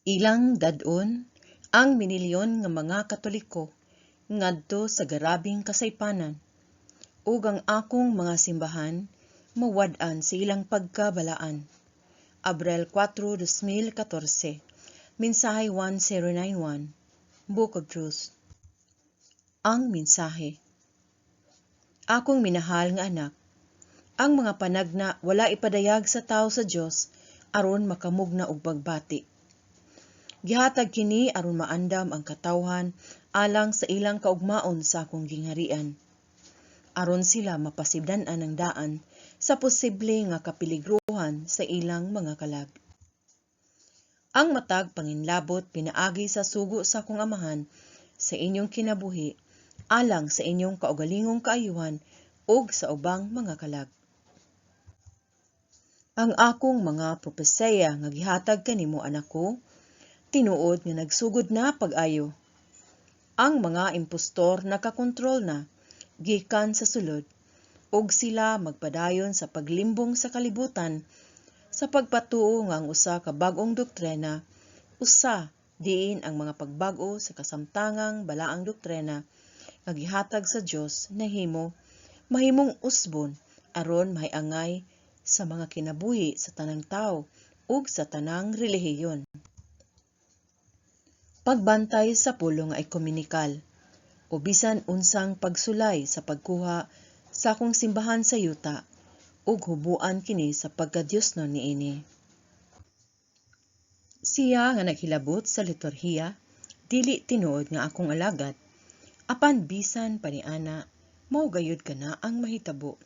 Ilang dadon ang minilyon nga mga Katoliko ngadto sa garabing kasaypanan ug ang akong mga simbahan mawad-an sa ilang pagkabalaan. Abril 4, 2014. Mensahe 1091. Book of Truth. Ang mensahe. Akong minahal nga anak, ang mga panagna wala ipadayag sa tao sa Dios aron makamugna og pagbati. Gihatag kini aron maandam ang katawhan alang sa ilang kaugmaon sa akong gingharian. Aron sila mapasibdan-an ang daan sa posible nga kapiligruhan sa ilang mga kalag. Ang matag panginlabot pinaagi sa sugo sa akong amahan sa inyong kinabuhi alang sa inyong kaugalingong kaayuhan ug sa ubang mga kalag. Ang akong mga propesya nga gihatag kanimo anak ko, tinuod nga nagsugod na pag-ayo. Ang mga impostor nakakontrol na gikan sa sulod ug sila magpadayon sa paglimbong sa kalibutan sa pagpatuo nga ang usa ka bag-ong doktrina usa diin ang mga pagbag-o sa kasamtangang balaang doktrina nga gihatag sa Dios mahimong usbon aron mahiangay sa mga kinabuhi sa tanang tawo ug sa tanang relihiyon. Pagbantay sa pulong nga ekonomikal o bisan unsang pagsulay sa pagkuha sa akong simbahan sa yuta ug hubuan kini sa pagkadiosnon niini. Siya nga naghilabot sa liturhiya dili tinuod nga akong alagad apan bisan paniana mao gayud kana ang mahitabo.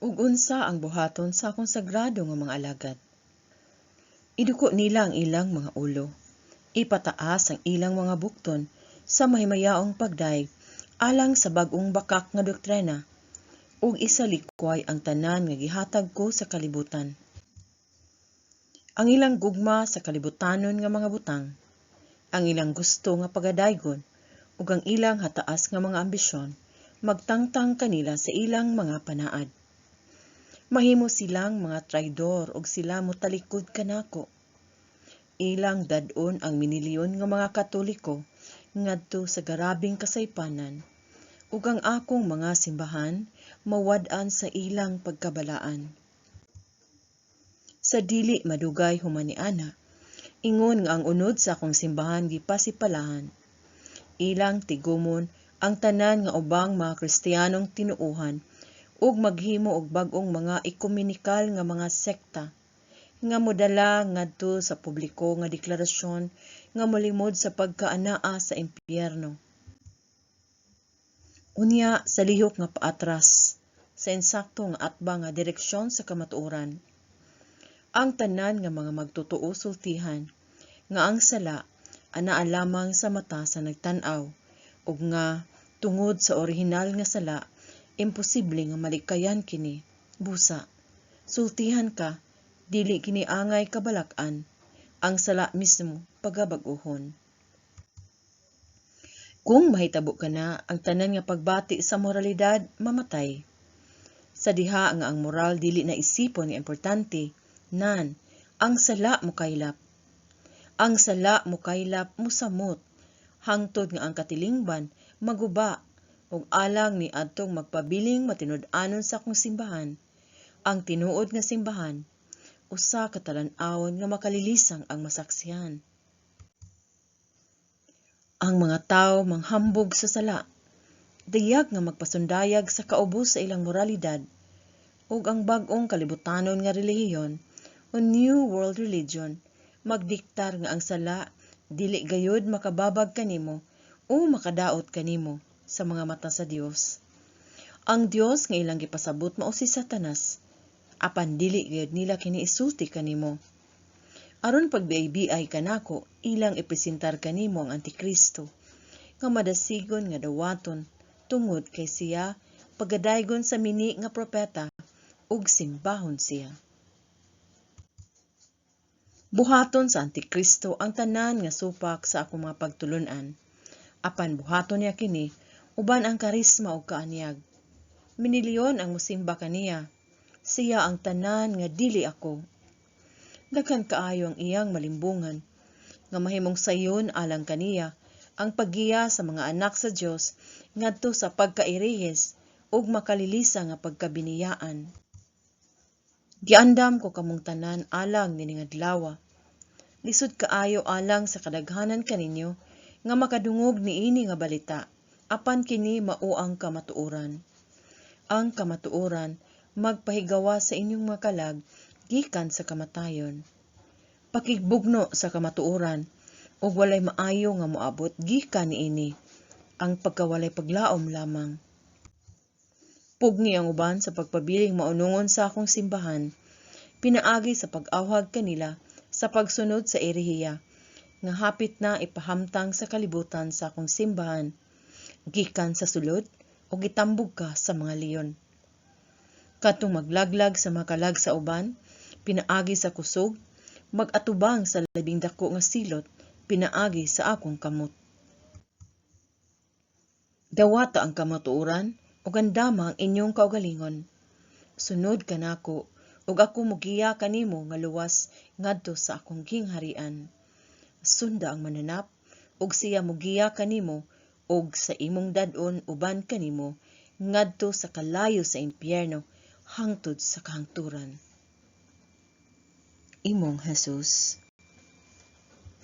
Ug unsa ang buhaton sa akong sagrado nga mga alagad? Iduko nila ang ilang mga ulo. Ipataas ang ilang mga bukton sa mahimayaong pagdaig alang sa bag-ong bakak nga doktrina ug isalikway ang tanan nga gihatag ko sa kalibutan. Ang ilang gugma sa kalibutanon nga mga butang, ang ilang gusto nga pagadaygon ug ang ilang hataas nga mga ambisyon magtangtang kanila sa ilang mga panaad. Mahimo silang mga traidor ug sila motalikod kanako. Ilang dadon ang minilyon nga mga Katoliko ngadto sa garabing kasaypanan ug ang akong mga simbahan mawad-an sa ilang pagkabalaan. Sa dili madugay humaniana, ingon nga ang unod sa akong simbahan gipasipalahan. Ilang tigumon ang tanan nga ubang mga Kristiyanong tinuohan ug maghimo og bag-ong mga ekumenikal nga mga sekta nga modala ngadto sa publiko nga deklarasyon nga molimod sa pagkaanaa sa impyerno. Unya sa lihok nga paatras sa insakto nga atbang nga direksyon sa kamatuoran. Ang tanan nga mga magtotoo sultihan nga ang sala anaa lamang sa mata sa nagtan-aw ug nga tungod sa orihinal nga sala imposible nga malikayan kini. Busa, sultihan ka dili kini angay kabalak-an, ang sala mismo pagabag-ohon. Kung mahitabo ka na ang tanan nga pagbati sa moralidad mamatay. Sa diha nga ang moral dili na isipon nga importante, nan ang sala mo kaylap. Ang sala mo kaylap musamot, hangtod nga ang katilingban maguba ug alang ni adtong magpabiling matinud-anon sa akong simbahan. Ang tinuod nga simbahan usa ka talan-awon nga makalilisang ang masaksihan. Ang mga tawo manghambog sa sala, dayag nga magpasundayag sa kaubos sa ilang moralidad ug ang bag-ong kalibutanon nga relihiyon o New World Religion magdiktar nga ang sala dili gayud makababag kanimo o makadaot kanimo sa mga mata sa Dios. Ang Dios nga ilang gipasabot mao si Satanas, apan dili gayud nila kini isulti kanimo. Aron pagbiay-biay kanako, ilang ipresentar kanimo ang Antikristo, nga madasigon nga dawaton tungod kay siya pagadaygon sa mini nga propeta ug simbahon siya. Buhaton sa Antikristo ang tanan nga supak sa akong mga pagtulun-an, apan buhaton niya kini uban ang karisma ug kaanyag. Minilyon ang musimba kaniya, siya ang tanan nga dili ako. daghan kaayo ang iyang malimbungan, nga mahimong sayon alang kaniya ang paggiya sa mga anak sa Dios ngadto sa pagkairihis ug makalilisa nga pagkabiniyaan. Giandam ko kamong tanan alang nining adlaw. Lisod kaayo alang sa kadaghanan kaninyo nga makadungog niini nga balita, apan kini mao ang kamatuoran. Ang kamatuoran magpahigawa sa inyong mga kalag gikan sa kamatayon. Pakigbugno sa kamatuoran ug walay maayo nga moabot gikan niini, ang pagkawalay paglaom lamang. Pugni ang uban sa pagpabiling maunungon sa akong simbahan, pinaagi sa pag-awhag kanila sa pagsunod sa erehiya, nga hapit na ipahamtang sa kalibutan sa akong simbahan, gikan sa sulod o gitambog ka sa mga leon. Katong maglaglag sa makalag sa uban, pinaagi sa kusog, mag-atubang sa labing dako nga silot, pinaagi sa akong kamot. Dawata ang kamatuoran ug andama ang inyong kaugalingon. Sunod kanako ug ako mugiya kanimo nga luwas ngadto sa akong gingharian. Sunda ang mananap ug siya mugiya kanimo ug sa imong dad-on uban kanimo ngadto sa kalayo sa impyerno hangtod sa kahangturan. Imong Jesus.